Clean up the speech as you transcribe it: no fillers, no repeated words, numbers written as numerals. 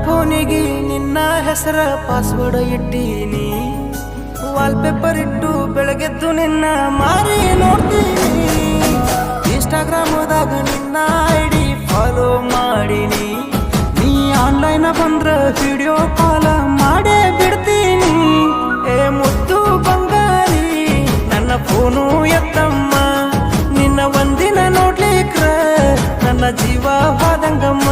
ಫೋನಿಗೆ ನಿನ್ನ ಹೆಸರ ಪಾಸ್ವರ್ಡ್ ಇಟ್ಟೀನಿ, ವಾಲ್ಪೇಪರ್ ಇಟ್ಟು ಬೆಳಗೆದ್ದು ನಿನ್ನ ಮಾರಿ ನೋಡ್ತೀನಿ. ಇನ್ಸ್ಟಾಗ್ರಾಮದಾಗ ನಿನ್ನ ಐಡಿ ಫಾಲೋ ಮಾಡೀನಿ, ನೀ ಆನ್ಲೈನ್ ಬಂದ್ರ ವಿಡಿಯೋ ಕಾಲ ಮಾಡೇ ಬಿಡ್ತೀನಿ. ಏ ಮುದ್ದು ಬಂಗಾರಿ ನನ್ನ ಫೋನು ಎತ್ತಮ್ಮ, ನಿನ್ನ ಒಂದಿನ ನೋಡ್ಲಿಕ್ರ ನನ್ನ ಜೀವ ಹೋದಂಗಮ್ಮ.